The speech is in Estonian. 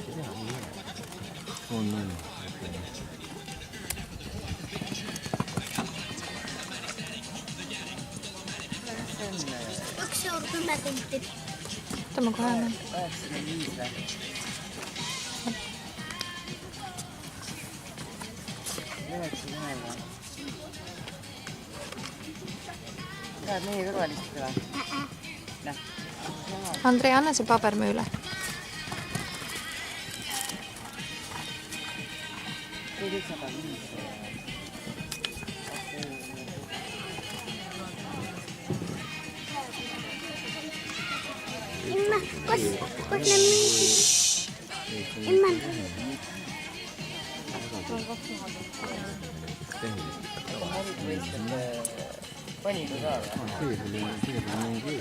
€1,10. Tämä kohe mennä. 85 või? 91 või? Tahad meie kõrvalist või? Näh. Andrei, anna see paber müyle. Kui 105. Imma, kus ne müüsid? Imma. Panid ka või?